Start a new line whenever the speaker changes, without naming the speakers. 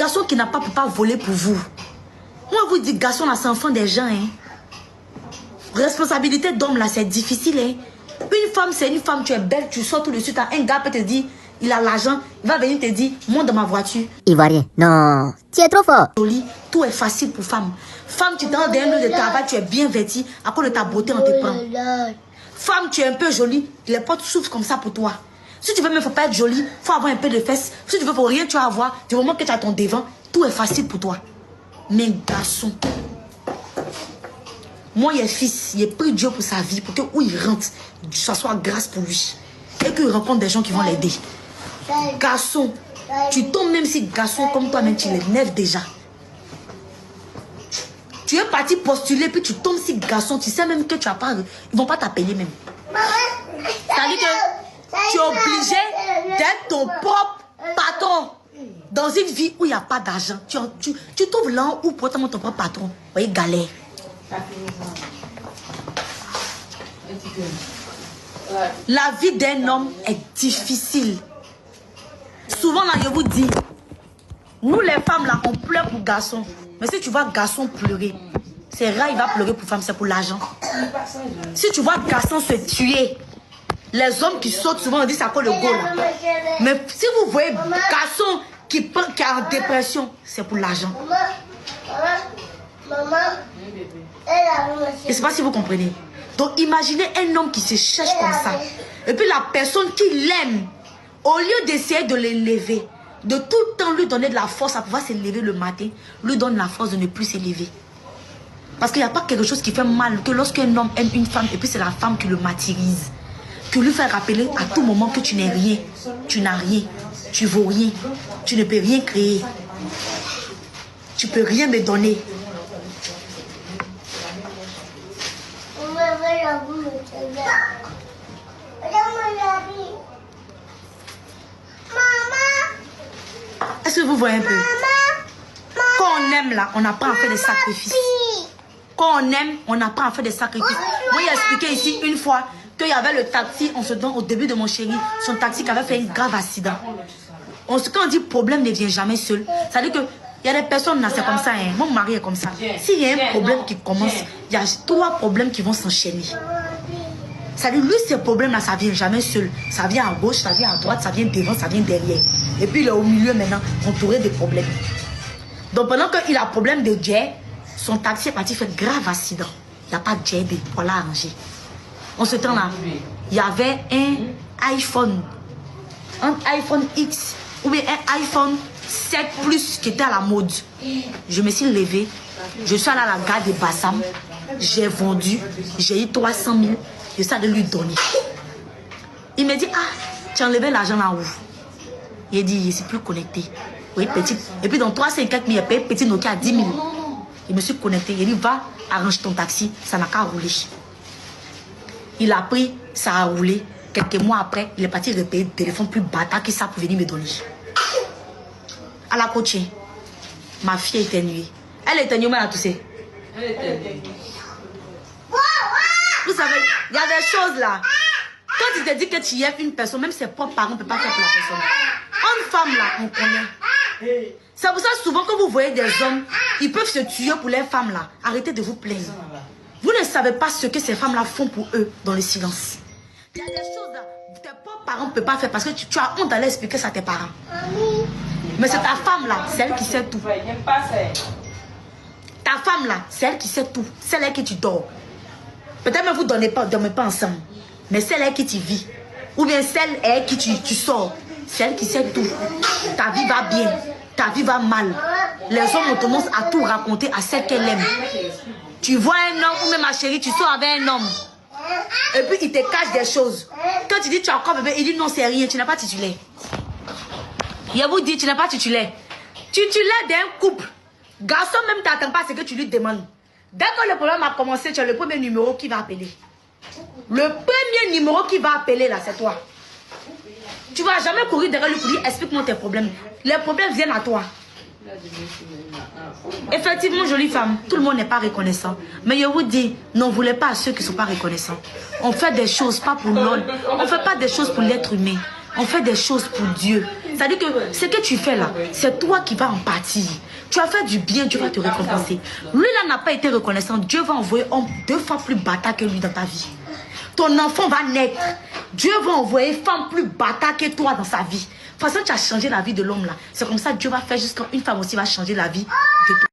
garçon qui n'a pas peut pas voler pour vous. Moi, vous dites, garçon, là, c'est enfant des gens. Hein. Responsabilité d'homme, là, c'est difficile. Hein. Une femme, c'est une femme, tu es belle, tu sors tout de suite. Un gars peut te dire, il a l'argent, il va venir te dire, monte dans ma voiture.
Ivoirien, non, tu es trop fort.
Joli, tout est facile pour femme. Femme, tu t'en dans un lieu de travail, tu es bien vêtie, à cause de ta beauté, on te prend. Femme, tu es un peu jolie, les potes souffrent comme ça pour toi. Si tu veux, mais il ne faut pas être jolie, il faut avoir un peu de fesses. Si tu veux, pour rien, tu vas avoir. Du moment que tu as ton devant, tout est facile pour toi. Mais garçon, moi, il est fils, il est pris Dieu pour sa vie, pour que où il rentre, ça soit grâce pour lui. Et qu'il rencontre des gens qui vont l'aider. Garçon, tu tombes même si garçon comme toi-même, tu l'énerves déjà. Tu es parti postuler, puis tu tombes si garçon, tu sais même que tu n'as pas... Ils ne vont pas t'appeler même. C'est-à-dire que tu es obligé d'être ton propre patron. Dans une vie où il n'y a pas d'argent, tu trouves là où pour ton propre patron. Vous voyez, galère. La vie d'un homme est difficile. Souvent, là, je vous dis, nous les femmes, là, on pleure pour garçons. Mais si tu vois garçon pleurer, c'est rare, il va pleurer pour femme, c'est pour l'argent. Si tu vois garçon se tuer, les hommes qui sautent souvent, on dit c'est à cause de go là. Mais si vous voyez garçon qui est en dépression, c'est pour l'argent. Je ne sais pas si vous comprenez. Donc imaginez un homme qui se cherche comme ça. Et puis la personne qui l'aime, au lieu d'essayer de l'élever, de tout le temps lui donner de la force à pouvoir s'élever le matin, lui donne la force de ne plus s'élever. Parce qu'il n'y a pas quelque chose qui fait mal que lorsqu'un homme aime une femme et puis c'est la femme qui le martyrise. Que lui fait rappeler à tout moment que tu n'es rien, tu n'as rien, tu vaux rien, tu ne peux rien créer. Tu ne peux rien me donner. Est-ce que vous voyez un peu? Quand on aime là, on apprend à faire des sacrifices. Quand on aime, on apprend à faire des sacrifices. Moi, j'ai expliqué ici une fois qu'il y avait le taxi, on se donne au début de mon chéri, son taxi qui avait fait un grave accident. Quand on dit problème ne vient jamais seul, ça veut dire que il y a des personnes là, c'est comme ça, hein. Mon mari est comme ça. S'il y a un problème qui commence, il y a 3 problèmes qui vont s'enchaîner. Ça veut dire, lui, ces problèmes-là, ça vient jamais seul. Ça vient à gauche, ça vient à droite, ça vient devant, ça vient derrière. Et puis il est au milieu maintenant, entouré de problèmes. Donc pendant qu'il a problème de jet, son taxi est parti faire grave accident. Il n'y a pas de jet pour l'arranger. En ce temps-là, il y avait un iPhone X ou bien un iPhone 7 Plus qui était à la mode. Je me suis levée, je suis allée à la gare de Bassam, j'ai vendu, j'ai eu 300 000, je suis allée lui donner. Il me dit, ah, tu as enlevé l'argent là où? Il a dit, je ne suis plus connecté. Oui, petit. Et puis dans 354 000, il y a payé petit Nokia à 10 000. Je me suis connecté. Il dit, va, arrange ton taxi, ça n'a qu'à rouler. Il a pris, ça a roulé. Quelques mois après, il est parti repayer le téléphone plus bâtard que ça pour venir me donner. À la coachée, ma fille a éternué. Elle a éternué, mais elle a toussé. Vous savez, il y a des choses là. Quand tu te dis que tu aimes une personne, même ses propres parents ne peuvent pas faire pour la personne. Une femme là, on connaît. C'est pour ça souvent que vous voyez des hommes, ils peuvent se tuer pour les femmes là. Arrêtez de vous plaindre. Vous ne savez pas ce que ces femmes là font pour eux dans le silence. Il y a des choses là, tes propres parents ne peuvent pas faire parce que tu as honte d'aller expliquer ça à tes parents. Mais c'est ta femme là, c'est elle qui sait tout. Ta femme là, c'est elle qui sait tout. C'est elle qui tu dors. Peut-être même vous ne dormez pas ensemble. Mais celle avec qui tu vis. Ou bien celle avec qui tu sors. C'est elle qui sait tout. Ta vie va bien. Ta vie va mal. Les hommes ont tendance à tout raconter à celle qu'elle aime. Tu vois un homme ou même ma chérie, tu sors avec un homme. Et puis il te cache des choses. Quand tu dis tu as encore bébé, il dit non c'est rien, tu n'es pas titulaire. Il vous dit tu n'es pas titulaire. Titulaire d'un couple. Garçon même t'attends pas ce que tu lui demandes. Dès que le problème a commencé, tu as le premier numéro qui va appeler. Le premier numéro qui va appeler là, c'est toi. Tu ne vas jamais courir derrière lui pour dire explique-moi tes problèmes. Les problèmes viennent à toi. Effectivement, jolie femme, tout le monde n'est pas reconnaissant. Mais je vous dis, n'en voulez pas à ceux qui ne sont pas reconnaissants. On fait des choses pas pour l'homme. On ne fait pas des choses pour l'être humain. On fait des choses pour Dieu. C'est-à-dire que ce que tu fais là, c'est toi qui vas en pâtir. Tu as fait du bien, Dieu va te récompenser. Lui là n'a pas été reconnaissant. Dieu va envoyer un homme 2 fois plus bâtard que lui dans ta vie. Ton enfant va naître. Dieu va envoyer une femme plus bâtard que toi dans sa vie. De toute façon, tu as changé la vie de l'homme là. C'est comme ça que Dieu va faire jusqu'à une femme aussi va changer la vie de toi.